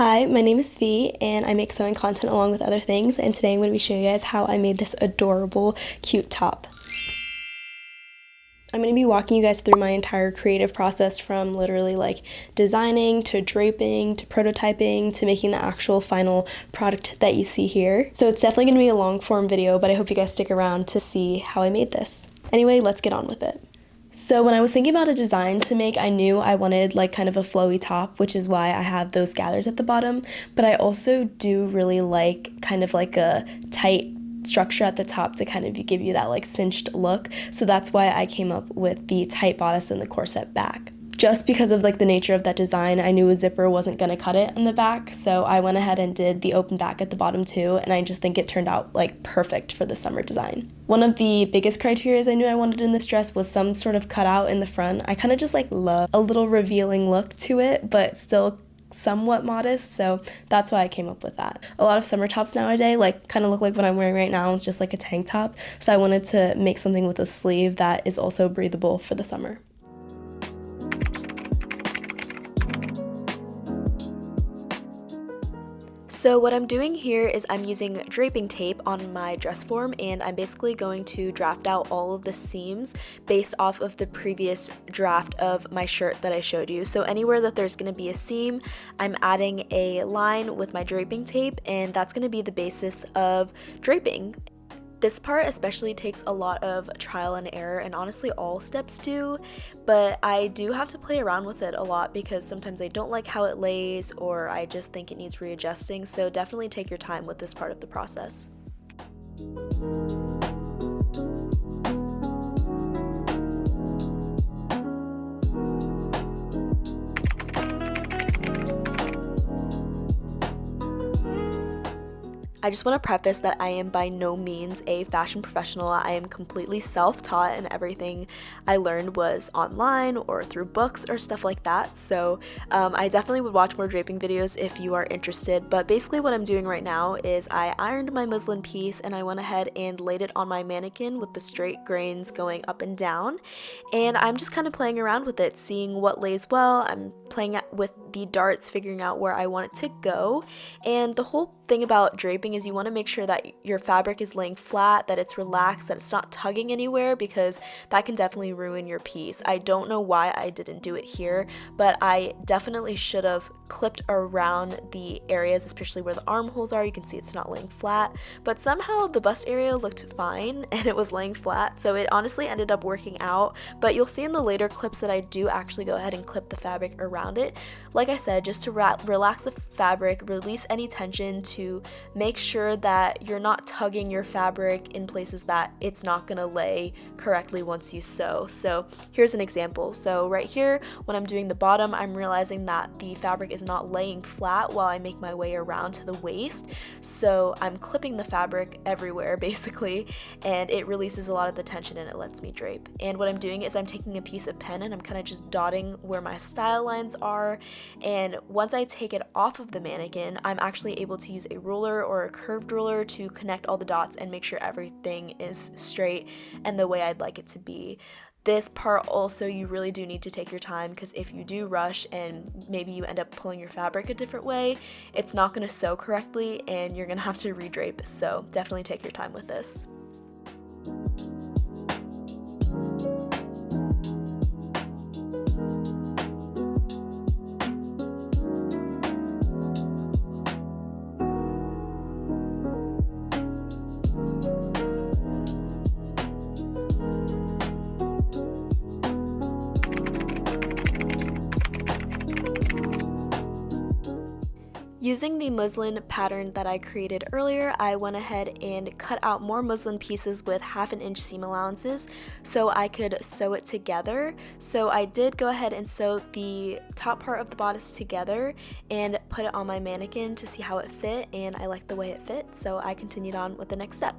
Hi, my name is V and I make sewing content along with other things, and today I'm going to be showing you guys how I made this adorable, cute top. I'm going to be walking you guys through my entire creative process from literally like designing to draping to prototyping to making the actual final product that you see here. So it's definitely going to be a long form video, but I hope you guys stick around to see how I made this. Anyway, let's get on with it. So when I was thinking about a design to make, I knew I wanted like kind of a flowy top, which is why I have those gathers at the bottom, but I also do really like kind of like a tight structure at the top to kind of give you that like cinched look. So that's why I came up with the tight bodice and the corset back. Just because of like the nature of that design, I knew a zipper wasn't gonna cut it on the back, so I went ahead and did the open back at the bottom too, and I just think it turned out like perfect for the summer design. One of the biggest criteria I knew I wanted in this dress was some sort of cutout in the front. I kind of just like love a little revealing look to it, but still somewhat modest, so that's why I came up with that. A lot of summer tops nowadays like kind of look like what I'm wearing right now. It's just like a tank top, so I wanted to make something with a sleeve that is also breathable for the summer. So what I'm doing here is I'm using draping tape on my dress form, and I'm basically going to draft out all of the seams based off of the previous draft of my shirt that I showed you. So anywhere that there's going to be a seam, I'm adding a line with my draping tape, and that's going to be the basis of draping. This part especially takes a lot of trial and error, and honestly all steps do, but I do have to play around with it a lot because sometimes I don't like how it lays or I just think it needs readjusting, so definitely take your time with this part of the process. I just want to preface that I am by no means a fashion professional. I am completely self-taught, and everything I learned was online or through books or stuff like that. So I definitely would watch more draping videos if you are interested. But basically what I'm doing right now is I ironed my muslin piece and I went ahead and laid it on my mannequin with the straight grains going up and down. And I'm just kind of playing around with it, seeing what lays well. I'm playing with the darts, figuring out where I want it to go. And the whole thing about draping is you want to make sure that your fabric is laying flat, that it's relaxed, that it's not tugging anywhere, because that can definitely ruin your piece. I don't know why I didn't do it here, but I definitely should have clipped around the areas, especially where the armholes are. You can see it's not laying flat, but somehow the bust area looked fine and it was laying flat, so it honestly ended up working out. But you'll see in the later clips that I do actually go ahead and clip the fabric around it, like I said, just to relax the fabric, release any tension, to make sure that you're not tugging your fabric in places that it's not gonna lay correctly once you sew. So here's an example. So right here, when I'm doing the bottom, I'm realizing that the fabric is not laying flat while I make my way around to the waist. So I'm clipping the fabric everywhere basically, and it releases a lot of the tension and it lets me drape. And what I'm doing is I'm taking a piece of pen and I'm kind of just dotting where my style lines are, and once I take it off of the mannequin, I'm actually able to use a ruler or a curved ruler to connect all the dots and make sure everything is straight and the way I'd like it to be. This part also, you really do need to take your time, because if you do rush and maybe you end up pulling your fabric a different way, it's not going to sew correctly and you're going to have to redrape. So definitely take your time with this. Using the muslin pattern that I created earlier, I went ahead and cut out more muslin pieces with 1/2 inch seam allowances so I could sew it together. So I did go ahead and sew the top part of the bodice together and put it on my mannequin to see how it fit, and I liked the way it fit, so I continued on with the next step.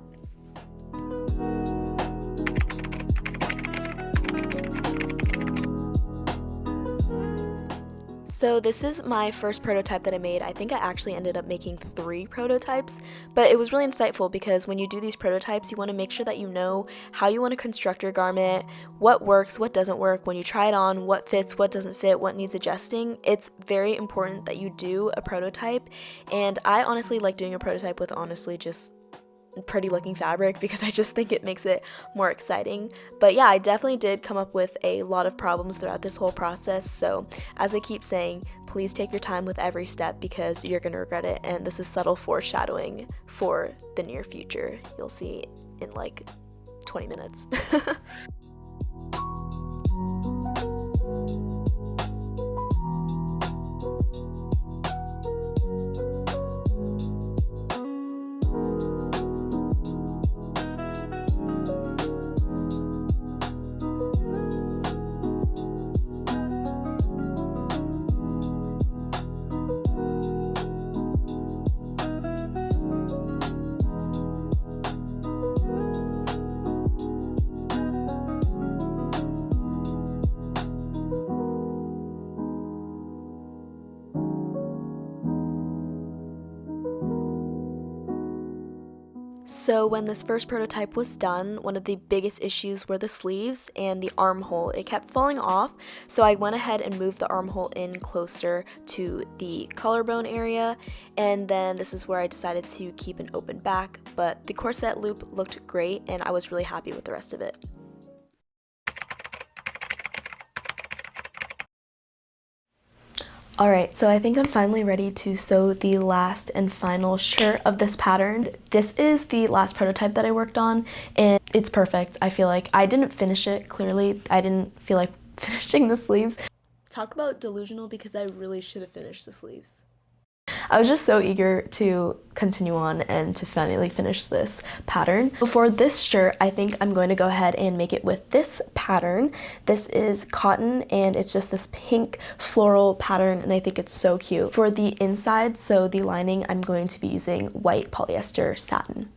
So this is my first prototype that I made. I think I actually ended up making 3 prototypes, but it was really insightful because when you do these prototypes, you want to make sure that you know how you want to construct your garment, what works, what doesn't work, when you try it on, what fits, what doesn't fit, what needs adjusting. It's very important that you do a prototype, and I honestly like doing a prototype with honestly just pretty looking fabric because I just think it makes it more exciting. But yeah, I definitely did come up with a lot of problems throughout this whole process, so as I keep saying, please take your time with every step because you're gonna regret it, and this is subtle foreshadowing for the near future. You'll see in like 20 minutes. So when this first prototype was done, one of the biggest issues were the sleeves and the armhole. It kept falling off, so I went ahead and moved the armhole in closer to the collarbone area, and then this is where I decided to keep an open back, but the corset loop looked great and I was really happy with the rest of it. Alright, so I think I'm finally ready to sew the last and final shirt of this pattern. This is the last prototype that I worked on, and it's perfect. I feel like I didn't finish it, clearly. I didn't feel like finishing the sleeves. Talk about delusional because I really should have finished the sleeves. I was just so eager to continue on and to finally finish this pattern. For this shirt, I think I'm going to go ahead and make it with this pattern. This is cotton and it's just this pink floral pattern and I think it's so cute. For the inside, so the lining, I'm going to be using white polyester satin.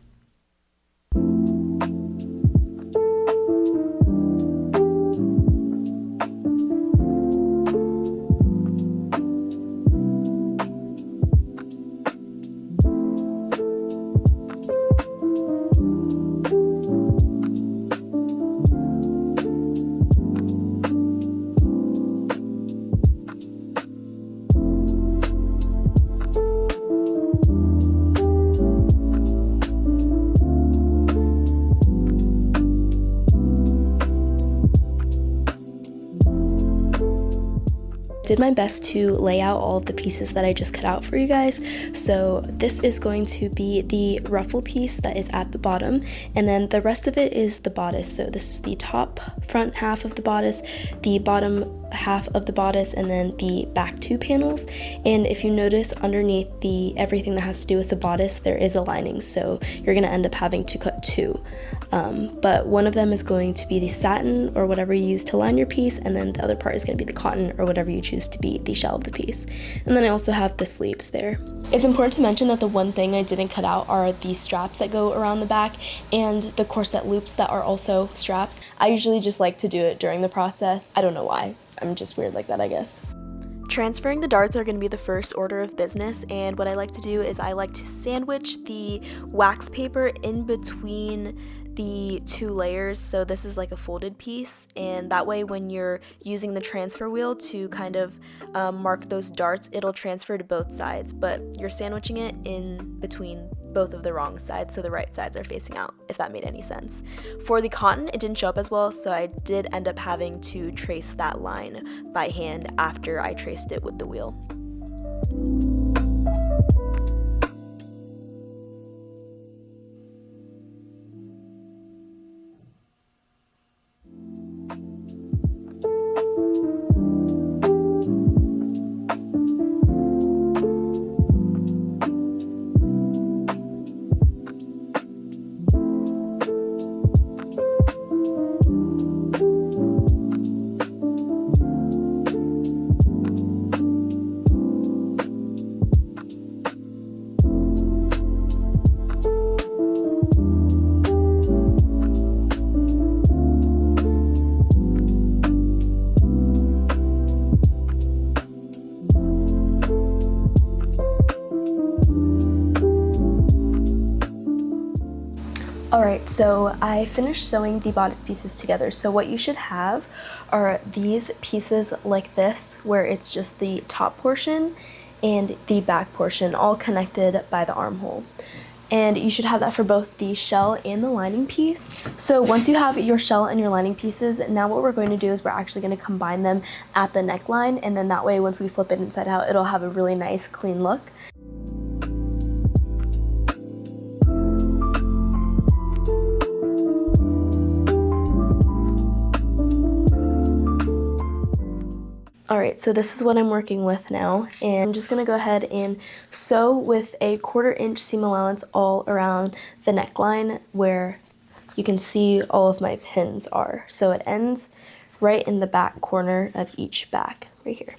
Did my best to lay out all of the pieces that I just cut out for you guys. So this is going to be the ruffle piece that is at the bottom, and then the rest of it is the bodice. So this is the top front half of the bodice, the bottom half of the bodice, and then the back 2 panels. And if you notice underneath the everything that has to do with the bodice, there is a lining, so you're gonna end up having to cut 2. But one of them is going to be the satin or whatever you use to line your piece, and then the other part is going to be the cotton or whatever you choose to be the shell of the piece. And then I also have the sleeves there. It's important to mention that the one thing I didn't cut out are the straps that go around the back and the corset loops that are also straps. I usually just like to do it during the process. I don't know why. I'm just weird like that, I guess. Transferring the darts are going to be the first order of business, and what I like to do is I like to sandwich the wax paper in between the 2 layers, so this is like a folded piece, and that way when you're using the transfer wheel to kind of mark those darts, it'll transfer to both sides, but you're sandwiching it in between both of the wrong sides, so the right sides are facing out, if that made any sense. For the cotton, it didn't show up as well, so I did end up having to trace that line by hand after I traced it with the wheel. Alright, so I finished sewing the bodice pieces together. So what you should have are these pieces like this, where it's just the top portion and the back portion all connected by the armhole. And you should have that for both the shell and the lining piece. So once you have your shell and your lining pieces, now what we're going to do is we're actually going to combine them at the neckline, and then that way once we flip it inside out, it'll have a really nice clean look. Alright, so this is what I'm working with now, and I'm just going to go ahead and sew with a 1/4 inch seam allowance all around the neckline where you can see all of my pins are. So it ends right in the back corner of each back, right here.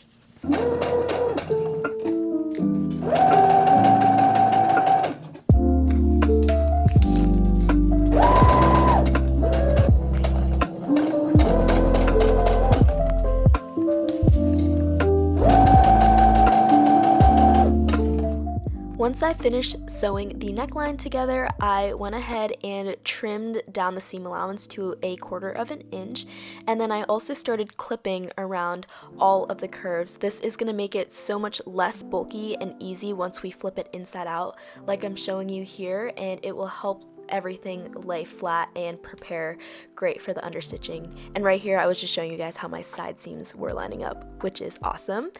Once I finished sewing the neckline together, I went ahead and trimmed down the seam allowance to a 1/4 inch, and then I also started clipping around all of the curves. This is going to make it so much less bulky and easy once we flip it inside out, like I'm showing you here, and it will help everything lay flat and prepare great for the understitching. And right here, I was just showing you guys how my side seams were lining up, which is awesome.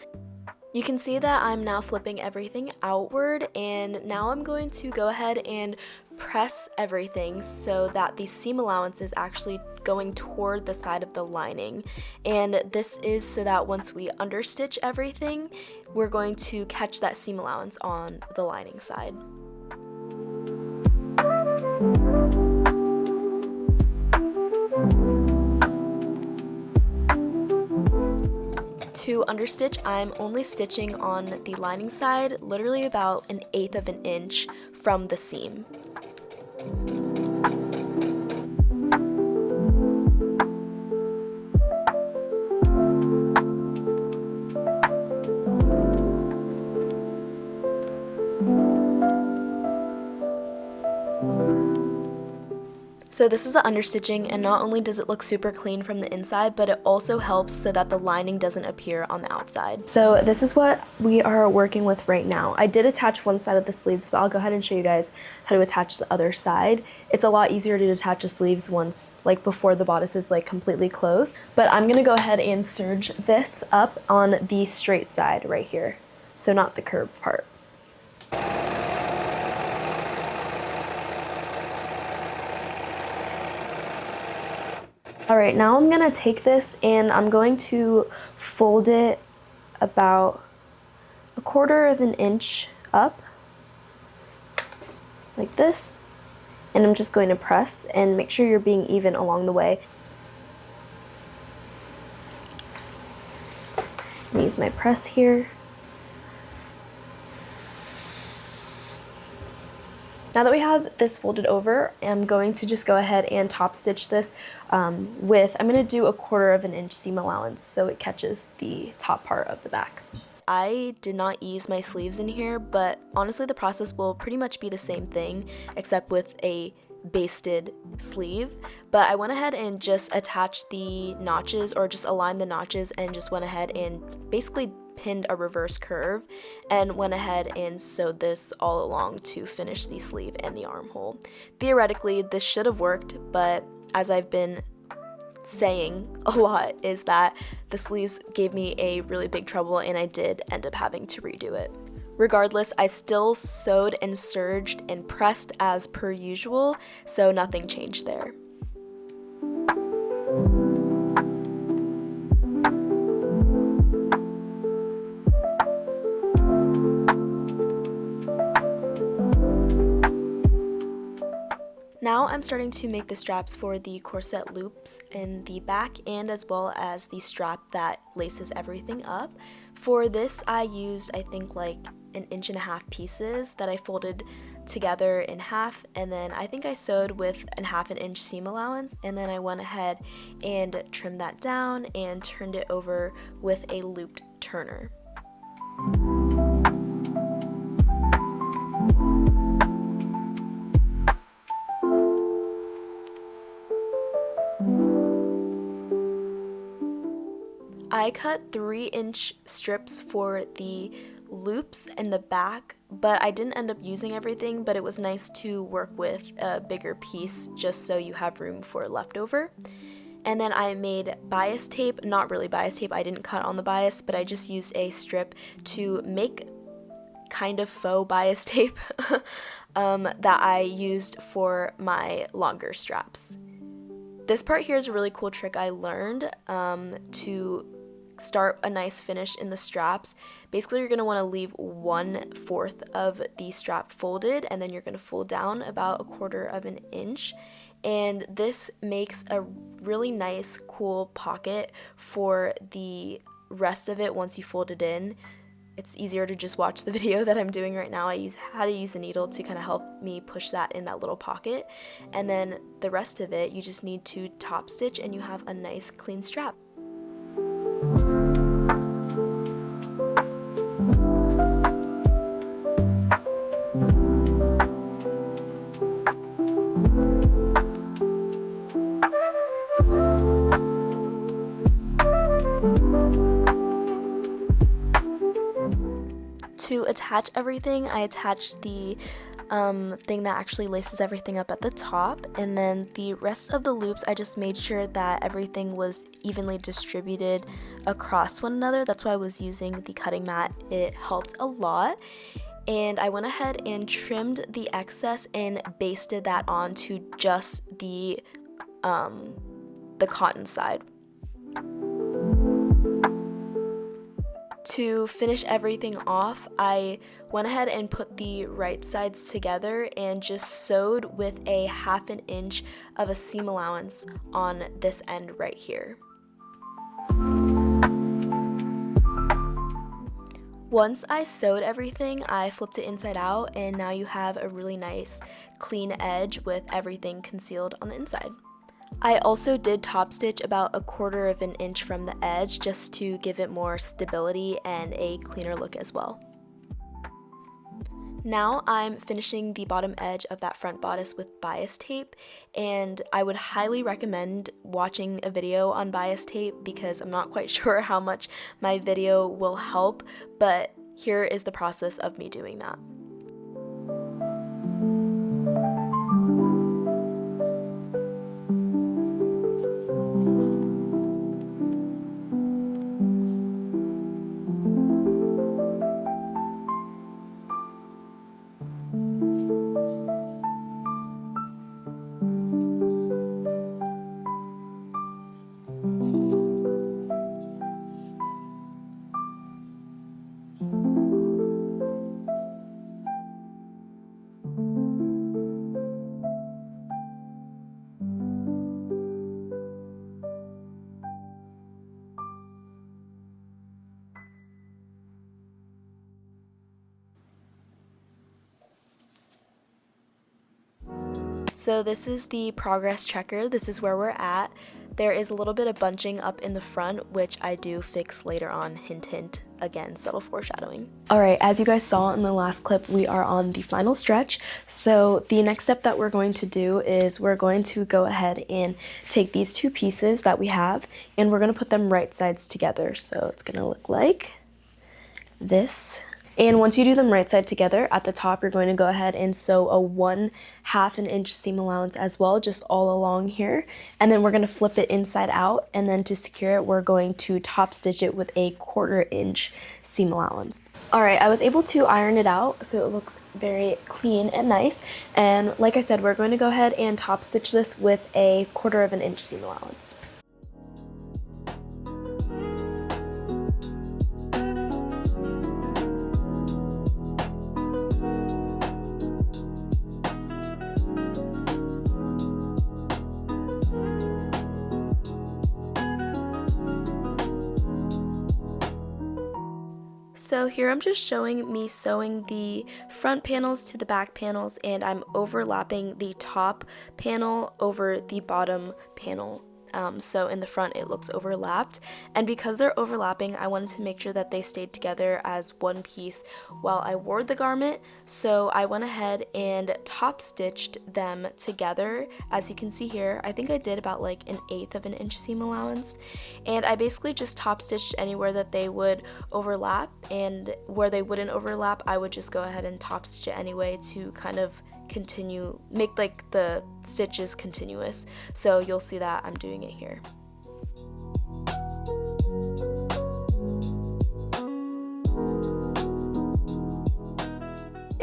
You can see that I'm now flipping everything outward, and now I'm going to go ahead and press everything so that the seam allowance is actually going toward the side of the lining. And this is so that once we understitch everything, we're going to catch that seam allowance on the lining side. To understitch, I'm only stitching on the lining side, literally about 1/8 inch from the seam. So this is the understitching, and not only does it look super clean from the inside, but it also helps so that the lining doesn't appear on the outside. So this is what we are working with right now. I did attach one side of the sleeves, but I'll go ahead and show you guys how to attach the other side. It's a lot easier to attach the sleeves once, like before the bodice is like completely closed. But I'm gonna go ahead and serge this up on the straight side right here, so not the curved part. Alright, now I'm going to take this and I'm going to fold it about 1/4 inch up, like this, and I'm just going to press and make sure you're being even along the way. I'm use my press here. Now that we have this folded over, I'm going to just go ahead and top stitch this I'm going to do a 1/4 inch seam allowance so it catches the top part of the back. I did not ease my sleeves in here, but honestly the process will pretty much be the same thing except with a basted sleeve. But I went ahead and just attached the notches, or just aligned the notches, and just went ahead and basically pinned a reverse curve and went ahead and sewed this all along to finish the sleeve and the armhole. Theoretically, this should have worked, but as I've been saying a lot, is that the sleeves gave me a really big trouble and I did end up having to redo it. Regardless, I still sewed and serged and pressed as per usual, so nothing changed there. Now I'm starting to make the straps for the corset loops in the back, and as well as the strap that laces everything up. For this I used, I think, like 1.5 inch pieces that I folded together in half, and then I think I sewed with a 1/2 inch seam allowance, and then I went ahead and trimmed that down and turned it over with a looped turner. I cut 3-inch strips for the loops in the back, but I didn't end up using everything, but it was nice to work with a bigger piece just so you have room for leftover. And then I made bias tape, not really bias tape, I didn't cut on the bias, but I just used a strip to make kind of faux bias tape that I used for my longer straps. This part here is a really cool trick I learned to start a nice finish in the straps. Basically, you're going to want to leave 1/4 of the strap folded, and then you're going to fold down about 1/4 inch. And this makes a really nice, cool pocket for the rest of it once you fold it in. It's easier to just watch the video that I'm doing right now. I had to use a needle to kind of help me push that in that little pocket. And then the rest of it, you just need to top stitch and you have a nice clean strap. To attach everything, I attached the thing that actually laces everything up at the top, and then the rest of the loops I just made sure that everything was evenly distributed across one another. That's why I was using the cutting mat. It helped a lot. And I went ahead and trimmed the excess and basted that onto just the cotton side. To finish everything off, I went ahead and put the right sides together and just sewed with a 1/2 inch of a seam allowance on this end right here. Once I sewed everything, I flipped it inside out, and now you have a really nice clean edge with everything concealed on the inside. I also did top stitch about 1/4 inch from the edge just to give it more stability and a cleaner look as well. Now I'm finishing the bottom edge of that front bodice with bias tape, and I would highly recommend watching a video on bias tape because I'm not quite sure how much my video will help, but here is the process of me doing that. So this is the progress checker. This is where we're at. There is a little bit of bunching up in the front, which I do fix later on, hint hint, again, subtle foreshadowing. Alright, as you guys saw in the last clip, we are on the final stretch. So the next step that we're going to do is we're going to go ahead and take these two pieces that we have, and we're going to put them right sides together. So it's going to look like this. And once you do them right side together, at the top you're going to go ahead and sew a 1/2 inch seam allowance as well, just all along here. And then we're going to flip it inside out, and then to secure it, we're going to top stitch it with a 1/4 inch seam allowance. Alright, I was able to iron it out, so it looks very clean and nice. And like I said, we're going to go ahead and top stitch this with a 1/4 inch seam allowance. So here I'm just showing me sewing the front panels to the back panels, and I'm overlapping the top panel over the bottom panel so in the front it looks overlapped, and because they're overlapping, I wanted to make sure that they stayed together as one piece while I wore the garment. So I went ahead and top stitched them together. As you can see here, I think I did about like 1/8 of an inch seam allowance, and I basically just top stitched anywhere that they would overlap, and where they wouldn't overlap I would just go ahead and top stitch it anyway to kind of make like the stitches continuous. So you'll see that I'm doing it here.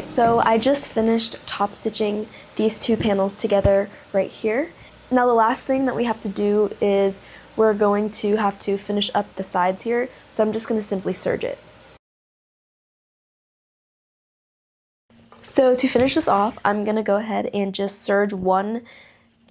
So I just finished top stitching these two panels together right here. Now the last thing that we have to do is we're going to have to finish up the sides here, so I'm just going to simply serge it. So to finish this off, I'm going to go ahead and just serge one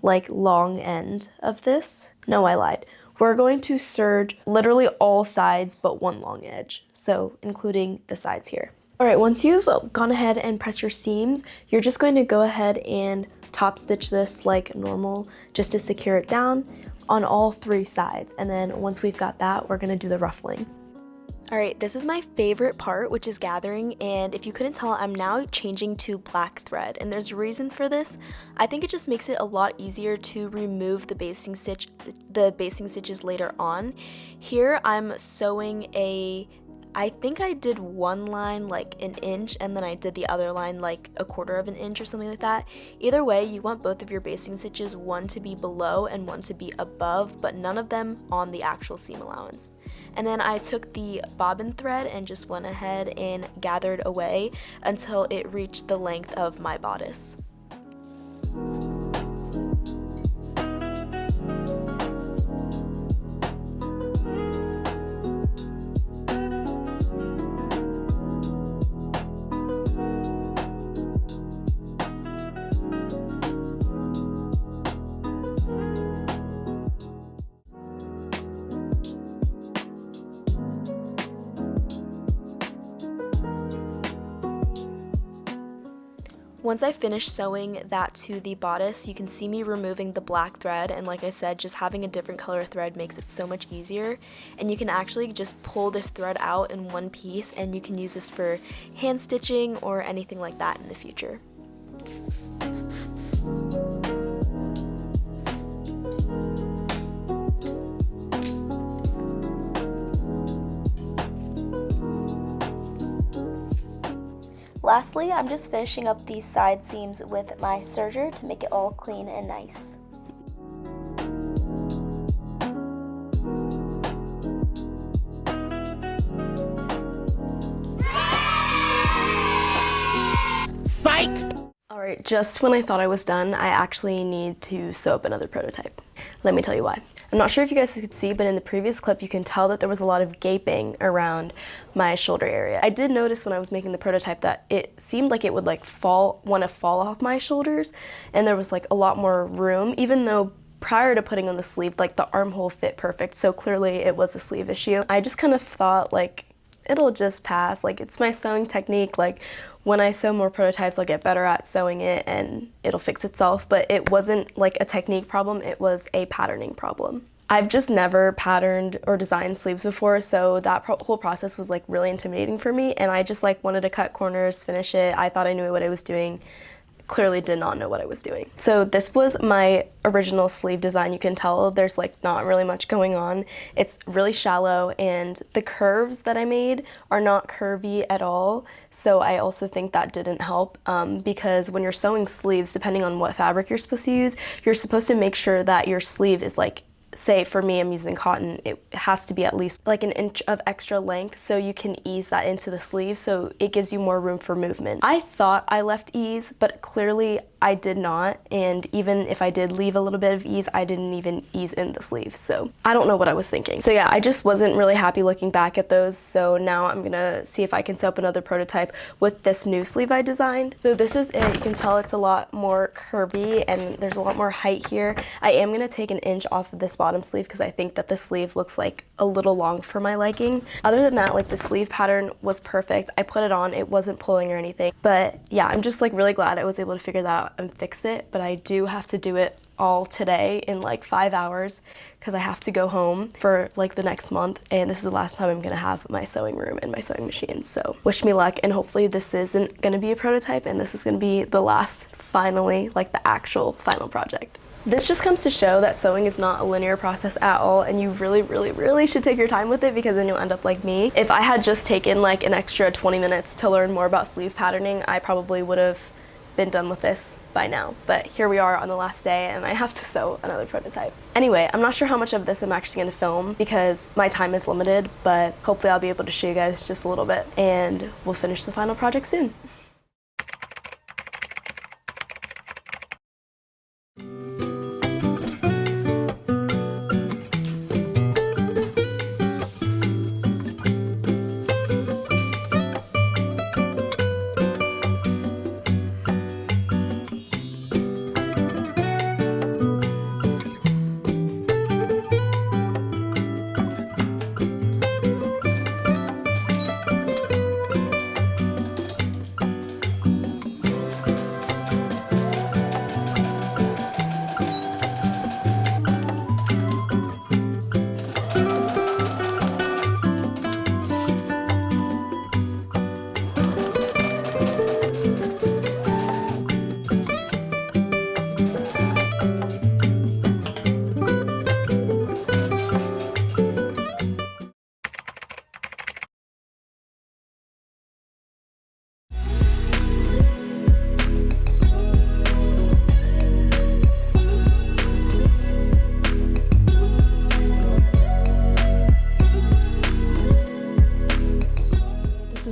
like long end of this. No, I lied. We're going to serge literally all sides but one long edge, so including the sides here. Alright, once you've gone ahead and pressed your seams, you're just going to go ahead and top stitch this like normal just to secure it down on all 3 sides. And then once we've got that, we're going to do the ruffling. Alright, this is my favorite part, which is gathering, and if you couldn't tell, I'm now changing to black thread, and there's a reason for this. I think it just makes it a lot easier to remove the basting stitches later on. Here I'm sewing I think I did one line like 1 inch, and then I did the other line like 1/4 of an inch or something like that. Either way, you want both of your basting stitches, one to be below and one to be above, but none of them on the actual seam allowance. And then I took the bobbin thread and just went ahead and gathered away until it reached the length of my bodice. Once I finished sewing that to the bodice, you can see me removing the black thread, and like I said, just having a different color thread makes it so much easier. And you can actually just pull this thread out in one piece, and you can use this for hand stitching or anything like that in the future. Lastly, I'm just finishing up these side seams with my serger to make it all clean and nice. Psych! Alright, just when I thought I was done, I actually need to sew up another prototype. Let me tell you why. I'm not sure if you guys could see, but in the previous clip you can tell that there was a lot of gaping around my shoulder area. I did notice when I was making the prototype that it seemed like it would like want to fall off my shoulders, and there was like a lot more room, even though prior to putting on the sleeve, like the armhole fit perfect, so clearly it was a sleeve issue. I just kind of thought like, it'll just pass, like it's my sewing technique, like when I sew more prototypes I'll get better at sewing it and it'll fix itself, but it wasn't like a technique problem, it was a patterning problem. I've just never patterned or designed sleeves before, so that whole process was like really intimidating for me, and I just like wanted to cut corners, finish it. I thought I knew what I was doing. Clearly did not know what I was doing. So this was my original sleeve design. You can tell there's like not really much going on. It's really shallow, and the curves that I made are not curvy at all. So I also think that didn't help because when you're sewing sleeves, depending on what fabric you're supposed to use, you're supposed to make sure that your sleeve is like, say for me I'm using cotton, it has to be at least like 1 inch of extra length so you can ease that into the sleeve, so it gives you more room for movement. I thought I left ease, but clearly I did not, and even if I did leave a little bit of ease, I didn't even ease in the sleeve, so I don't know what I was thinking. So yeah, I just wasn't really happy looking back at those, so now I'm gonna see if I can sew up another prototype with this new sleeve I designed. So this is it. You can tell it's a lot more curvy and there's a lot more height here. I am gonna take 1 inch off of this bottom sleeve because I think that the sleeve looks like a little long for my liking. Other than that, like the sleeve pattern was perfect. I put it on, it wasn't pulling or anything, but yeah, I'm just like really glad I was able to figure that out and fix it, but I do have to do it all today in like 5 hours because I have to go home for like the next month, and this is the last time I'm gonna have my sewing room and my sewing machine. So wish me luck, and hopefully this isn't gonna be a prototype and this is gonna be the last, finally, like the actual final project. This just comes to show that sewing is not a linear process at all, and you really should take your time with it, because then you'll end up like me. If I had just taken like an extra 20 minutes to learn more about sleeve patterning, I probably would have been done with this by now. But here we are on the last day and I have to sew another prototype. Anyway, I'm not sure how much of this I'm actually gonna film because my time is limited, but hopefully I'll be able to show you guys just a little bit, and we'll finish the final project soon.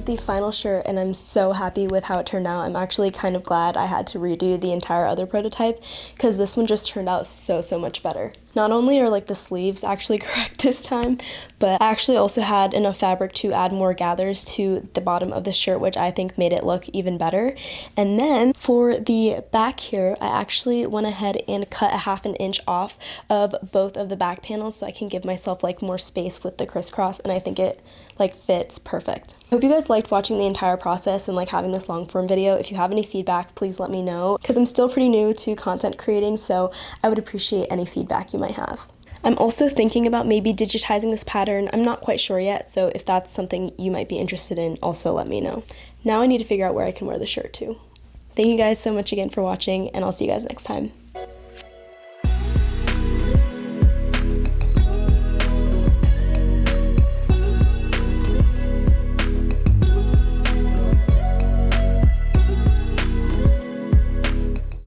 The final shirt, and I'm so happy with how it turned out. I'm actually kind of glad I had to redo the entire other prototype because this one just turned out so much better. Not only are like the sleeves actually correct this time, but I actually also had enough fabric to add more gathers to the bottom of the shirt, which I think made it look even better. And then for the back here, I actually went ahead and cut a 1/2 inch off of both of the back panels so I can give myself like more space with the crisscross, and I think it like fits perfect. I hope you guys liked watching the entire process and like having this long form video. If you have any feedback, please let me know, because I'm still pretty new to content creating, so I would appreciate any feedback you might have. I'm also thinking about maybe digitizing this pattern. I'm not quite sure yet, so if that's something you might be interested in, also let me know. Now I need to figure out where I can wear the shirt to. Thank you guys so much again for watching, and I'll see you guys next time.